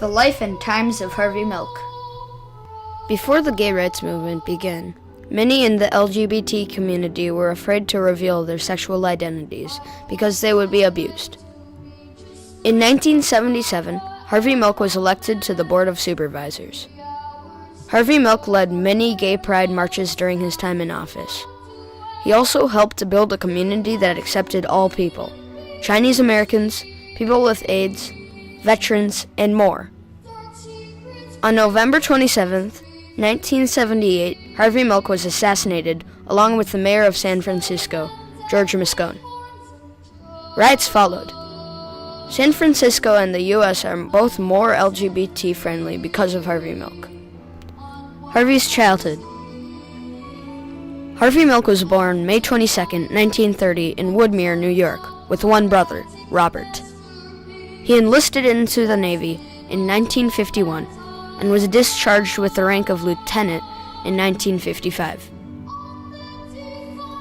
The life and times of Harvey Milk. Before the gay rights movement began, many in the LGBT community were afraid to reveal their sexual identities because they would be abused. In 1977, Harvey Milk was elected to the Board of Supervisors. Harvey Milk led many gay pride marches during his time in office. He also helped to build a community that accepted all people: Chinese Americans, people with AIDS, veterans, and more. On November 27, 1978, Harvey Milk was assassinated along with the mayor of San Francisco, George Moscone. Riots followed. San Francisco and the U.S. are both more LGBT-friendly because of Harvey Milk. Harvey's childhood. Harvey Milk was born May 22, 1930 in Woodmere, New York, with one brother, Robert. He enlisted into the Navy in 1951 and was discharged with the rank of lieutenant in 1955.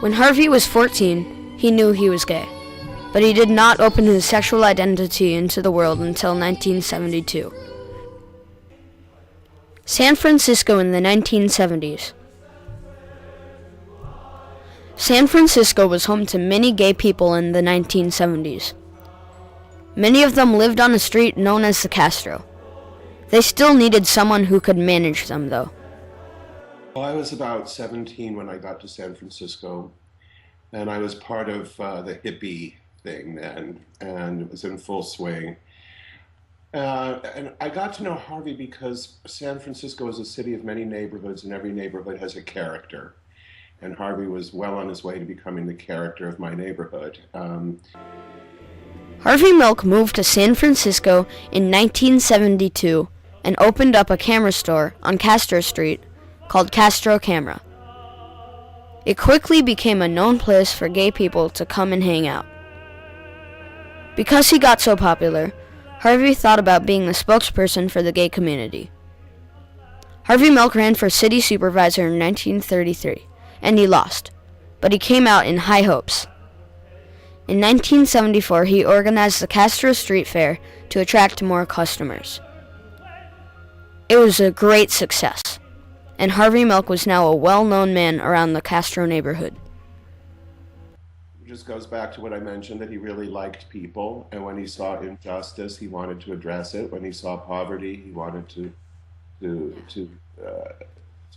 When Harvey was 14, he knew he was gay, but he did not open his sexual identity into the world until 1972. San Francisco in the 1970s. San Francisco was home to many gay people in the 1970s. Many of them lived on a street known as the Castro. They still needed someone who could manage them, though. Well, I was about 17 when I got to San Francisco, and I was part of the hippie thing then, and it was in full swing. And I got to know Harvey because San Francisco is a city of many neighborhoods, and every neighborhood has a character. And Harvey was well on his way to becoming the character of my neighborhood. Harvey Milk moved to San Francisco in 1972 and opened up a camera store on Castro Street called Castro Camera. It quickly became a known place for gay people to come and hang out. Because he got so popular, Harvey thought about being the spokesperson for the gay community. Harvey Milk ran for city supervisor in 1933, and he lost, but he came out in high hopes. In 1974, he organized the Castro Street Fair to attract more customers. It was a great success, and Harvey Milk was now a well-known man around the Castro neighborhood. It just goes back to what I mentioned, that he really liked people, and when he saw injustice, he wanted to address it. When he saw poverty, he wanted to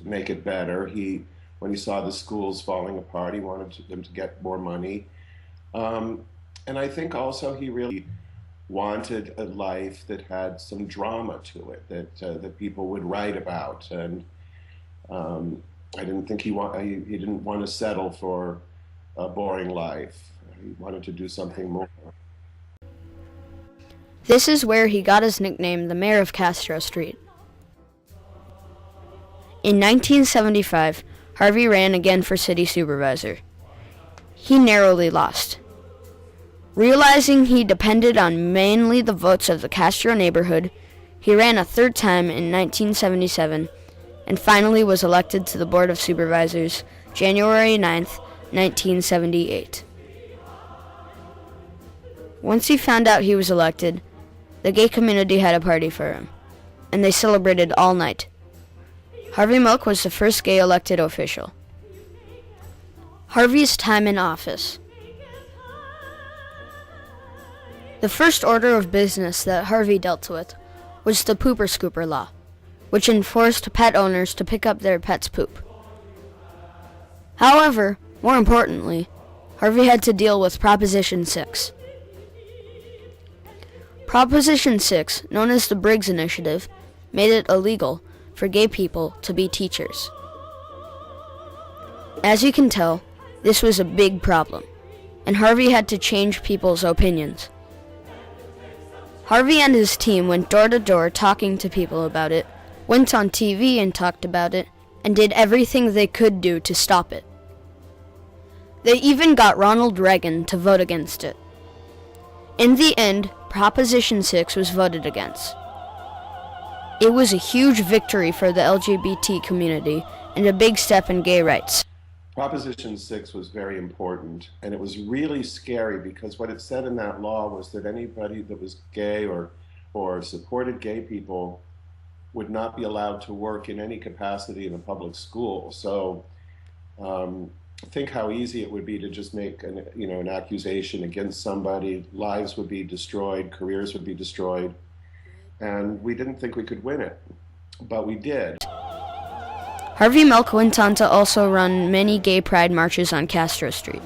make it better. When he saw the schools falling apart, he wanted them to get more money. And I think also he really wanted a life that had some drama to it, that people would write about. And I didn't think he didn't want to settle for a boring life. He wanted to do something more. This is where he got his nickname, the Mayor of Castro Street. In 1975, Harvey ran again for city supervisor. He narrowly lost. Realizing he depended on mainly the votes of the Castro neighborhood, he ran a third time in 1977 and finally was elected to the Board of Supervisors January 9, 1978. Once he found out he was elected, the gay community had a party for him, and they celebrated all night. Harvey Milk was the first gay elected official. Harvey's time in office. The first order of business that Harvey dealt with was the Pooper Scooper Law, which enforced pet owners to pick up their pet's poop. However, more importantly, Harvey had to deal with Proposition 6. Proposition 6, known as the Briggs Initiative, made it illegal for gay people to be teachers. As you can tell, this was a big problem, and Harvey had to change people's opinions. Harvey and his team went door to door talking to people about it, went on TV and talked about it, and did everything they could do to stop it. They even got Ronald Reagan to vote against it. In the end, Proposition 6 was voted against. It was a huge victory for the LGBT community and a big step in gay rights. Proposition 6 was very important, and it was really scary because what it said in that law was that anybody that was gay or or supported gay people would not be allowed to work in any capacity in a public school. So think how easy it would be to just make an accusation against somebody. Lives would be destroyed, careers would be destroyed, and we didn't think we could win it, but we did. Harvey Milk went on to also run many gay pride marches on Castro Street.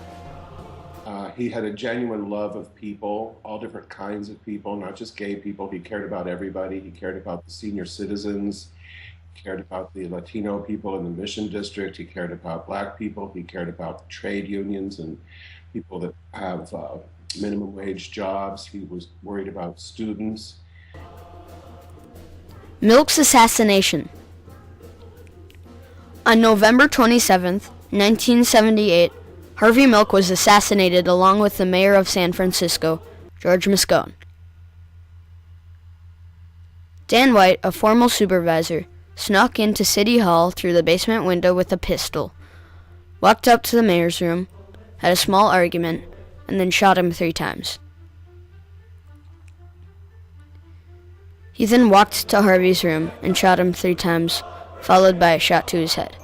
He had a genuine love of people, all different kinds of people, not just gay people. He cared about everybody. He cared about the senior citizens. He cared about the Latino people in the Mission District. He cared about Black people. He cared about trade unions and people that have minimum wage jobs. He was worried about students. Milk's assassination. On November 27th, 1978, Harvey Milk was assassinated along with the mayor of San Francisco, George Moscone. Dan White, a formal supervisor, snuck into City Hall through the basement window with a pistol, walked up to the mayor's room, had a small argument, and then shot him 3 times. He then walked to Harvey's room and shot him 3 times, followed by a shot to his head.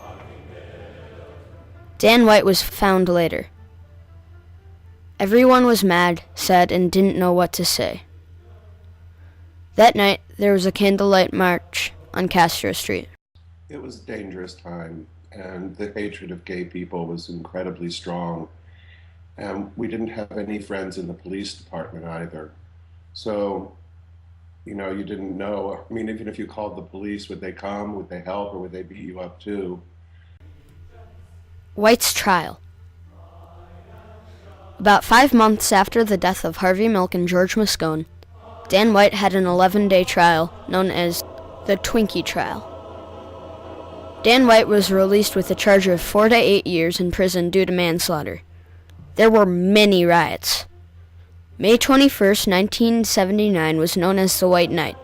Dan White was found later. Everyone was mad, sad, and didn't know what to say. That night, there was a candlelight march on Castro Street. It was a dangerous time, and the hatred of gay people was incredibly strong. And we didn't have any friends in the police department either. So, you didn't know. I mean, even if you called the police, would they come? Would they help? Or would they beat you up too? White's trial. About 5 months after the death of Harvey Milk and George Moscone, Dan White had an 11-day trial known as the Twinkie trial. Dan White was released with a charge of 4 to 8 years in prison due to manslaughter. There were many riots. May 21st, 1979 was known as the White Night.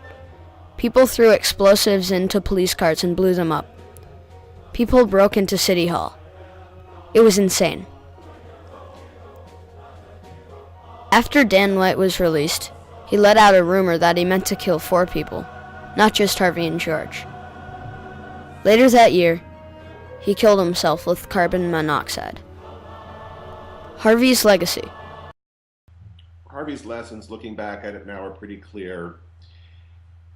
People threw explosives into police cars and blew them up. People broke into City Hall. It was insane. After Dan White was released, he let out a rumor that he meant to kill 4 people, not just Harvey and George. Later that year, he killed himself with carbon monoxide. Harvey's legacy. Harvey's lessons, looking back at it now, are pretty clear.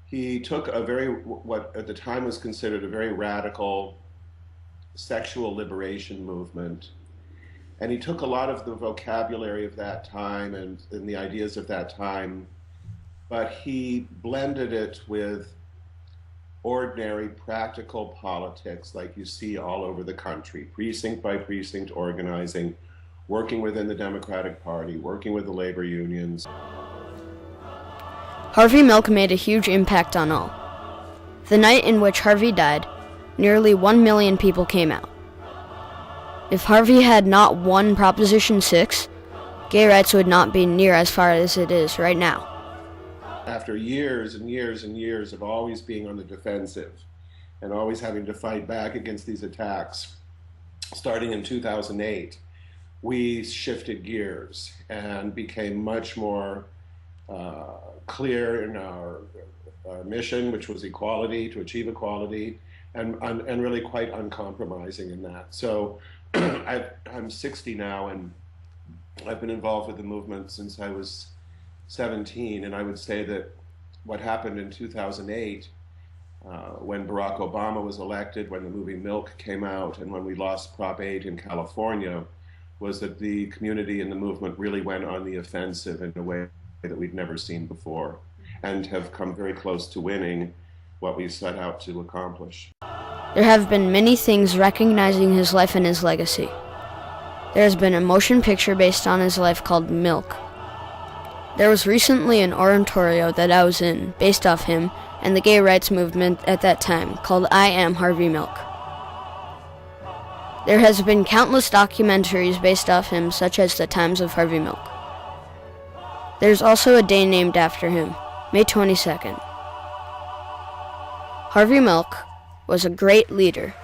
He took what at the time was considered a very radical sexual liberation movement, and he took a lot of the vocabulary of that time and the ideas of that time, but he blended it with ordinary practical politics like you see all over the country, precinct by precinct organizing, working within the Democratic Party, working with the labor unions. Harvey Milk made a huge impact on all. The night in which Harvey died, nearly 1 million people came out. If Harvey had not won Proposition 6, gay rights would not be near as far as it is right now. After years and years and years of always being on the defensive and always having to fight back against these attacks, starting in 2008, we shifted gears and became much more clear in our mission, which was equality, to achieve equality, and really quite uncompromising in that. So I'm 60 now, and I've been involved with the movement since I was 17, and I would say that what happened in 2008, when Barack Obama was elected, when the movie Milk came out, and when we lost Prop 8 in California, was that the community and the movement really went on the offensive in a way that we'd never seen before, and have come very close to winning what we set out to accomplish. There have been many things recognizing his life and his legacy. There has been a motion picture based on his life called Milk. There was recently an oratorio that I was in, based off him and the gay rights movement at that time, called I Am Harvey Milk. There has been countless documentaries based off him, such as The Times of Harvey Milk. There's also a day named after him, May 22nd. Harvey Milk was a great leader